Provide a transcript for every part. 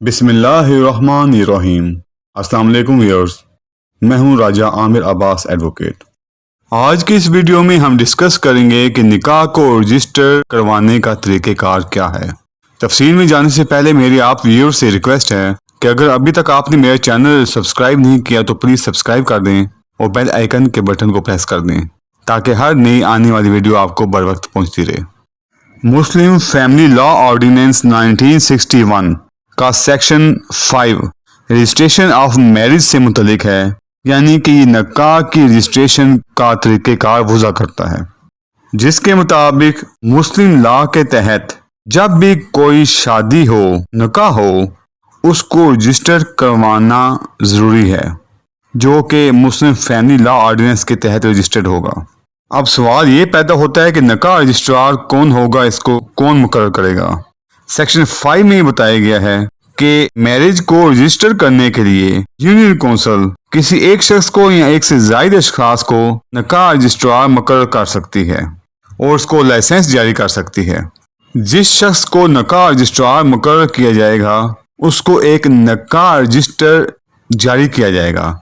بسم اللہ الرحمن الرحیم۔ السلام علیکم ویورز، میں ہوں راجہ عامر عباس ایڈوکیٹ۔ آج کی اس ویڈیو میں ہم ڈسکس کریں گے کہ نکاح کو رجسٹر کروانے کا طریقہ کار کیا ہے۔ تفصیل میں جانے سے پہلے میری آپ ویورز سے ریکویسٹ ہے کہ اگر ابھی تک آپ نے میرا چینل سبسکرائب نہیں کیا تو پلیز سبسکرائب کر دیں اور بیل آئیکن کے بٹن کو پریس کر دیں تاکہ ہر نئی آنے والی ویڈیو آپ کو بر وقت پہنچتی رہے۔ مسلم فیملی لا آرڈیننس 1961 کا سیکشن 5 رجسٹریشن آف میرج سے متعلق ہے، یعنی کہ یہ نکاح کی رجسٹریشن کا طریقہ کار وضع کرتا ہے، جس کے مطابق مسلم لا کے تحت جب بھی کوئی شادی ہو، نکاح ہو، اس کو رجسٹر کروانا ضروری ہے، جو کہ مسلم فیملی لا آرڈیننس کے تحت رجسٹرڈ ہوگا۔ اب سوال یہ پیدا ہوتا ہے کہ نکاح رجسٹرار کون ہوگا، اس کو کون مقرر کرے گا؟ سیکشن 5 میں بتایا گیا ہے کہ میرج کو رجسٹر کرنے کے لیے یونین کونسل کسی ایک شخص کو یا ایک سے زائد اشخاص کو نکاح رجسٹرار مقرر کر سکتی ہے اور اس کو لائسنس جاری کر سکتی ہے۔ جس شخص کو نکاح رجسٹرار مقرر کیا جائے گا اس کو ایک نکاح رجسٹر جاری کیا جائے گا،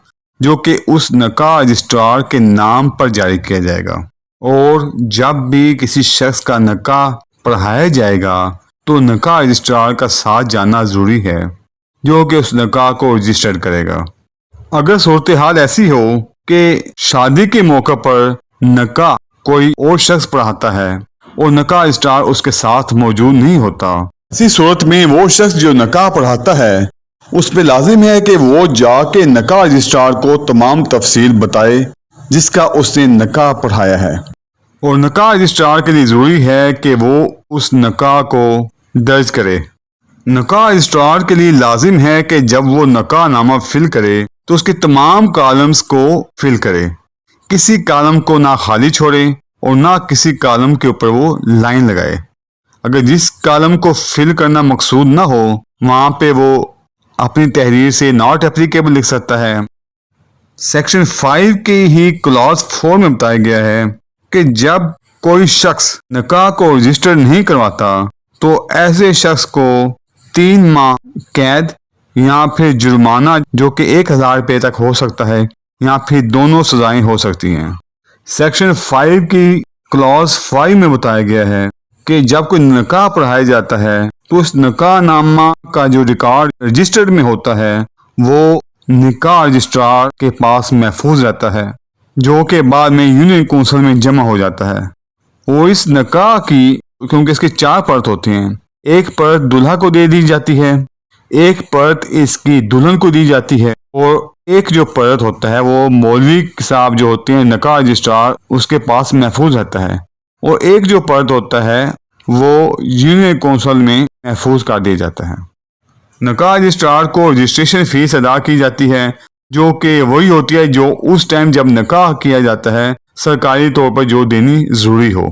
جو کہ اس نکاح رجسٹرار کے نام پر جاری کیا جائے گا، اور جب بھی کسی شخص کا نکاح پڑھایا جائے گا تو نکاح رجسٹرار کا ساتھ جانا ضروری ہے، جو کہ اس نکاح کو رجسٹر کرے گا۔ اگر صورتحال ایسی ہو کہ شادی کے موقع پر نکاح کوئی اور شخص پڑھاتا ہے اور نکاح رجسٹرار اس کے ساتھ موجود نہیں ہوتا، اسی صورت میں وہ شخص جو نکاح پڑھاتا ہے اس پہ لازم ہے کہ وہ جا کے نکاح رجسٹرار کو تمام تفصیل بتائے جس کا اس نے نکاح پڑھایا ہے، اور نکاح رجسٹرار کے لیے ضروری ہے کہ وہ اس نکاح کو درج کرے۔ نکاح رجسٹرار کے لیے لازم ہے کہ جب وہ نکاح نامہ فل کرے تو اس کے تمام کالمز کو فل کرے، کسی کالم کو نہ خالی چھوڑے اور نہ کسی کالم کے اوپر وہ لائن لگائے۔ اگر جس کالم کو فل کرنا مقصود نہ ہو وہاں پہ وہ اپنی تحریر سے ناٹ اپلیکیبل لکھ سکتا ہے۔ سیکشن 5 کی ہی کلاز 4 میں بتایا گیا ہے کہ جب کوئی شخص نکاح کو رجسٹر نہیں کرواتا تو ایسے شخص کو 3 ماہ قید یا پھر جرمانہ جو کہ 1000 روپے تک ہو سکتا ہے، یا پھر دونوں سزائیں ہو سکتی ہیں۔ سیکشن 5 کی کلاز 5 میں بتایا گیا ہے کہ جب کوئی نکاح پڑھایا جاتا ہے تو اس نکاح نامہ کا جو ریکارڈ رجسٹرڈ میں ہوتا ہے وہ نکاح رجسٹرار کے پاس محفوظ رہتا ہے، جو کہ بعد میں یونین کونسل میں جمع ہو جاتا ہے۔ اور اس نکاح کی، کیونکہ اس کے 4 پرت ہوتے ہیں، ایک پرت دلہا کو دے دی جاتی ہے، ایک پرت اس کی دلہن کو دی جاتی ہے، اور ایک جو پرت ہوتا ہے وہ مولوی صاحب جو ہوتے ہیں نکاح رجسٹرار اس کے پاس محفوظ رہتا ہے، اور ایک جو پرت ہوتا ہے وہ یونین کونسل میں محفوظ کر دیا جاتا ہے۔ نکاح رجسٹرار کو رجسٹریشن فیس ادا کی جاتی ہے، جو کہ وہی ہوتی ہے جو اس ٹائم جب نکاح کیا جاتا ہے سرکاری طور پر جو دینی ضروری ہو۔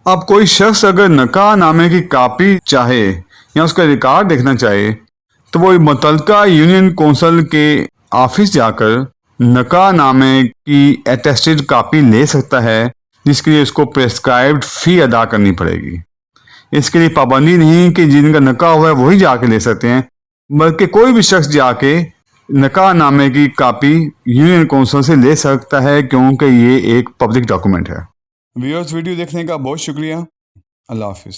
اب کوئی شخص اگر نکاح نامے کی کاپی چاہے یا اس کا ریکارڈ دیکھنا چاہے تو وہ متعلقہ یونین کونسل کے آفس جا کر نکاح نامے کی اٹیسٹڈ کاپی لے سکتا ہے، جس کے لیے اس کو پریسکرائبڈ فی ادا کرنی پڑے گی۔ اس کے لیے پابندی نہیں کہ جن کا نکاح ہوا ہے وہی جا کے لے سکتے ہیں، بلکہ کوئی بھی شخص جا کے نکاح نامے کی کاپی یونین کونسل سے لے سکتا ہے، کیونکہ یہ ایک پبلک ڈاکومنٹ ہے۔ ویورز، ویڈیو دیکھنے کا بہت شکریہ۔ اللہ حافظ۔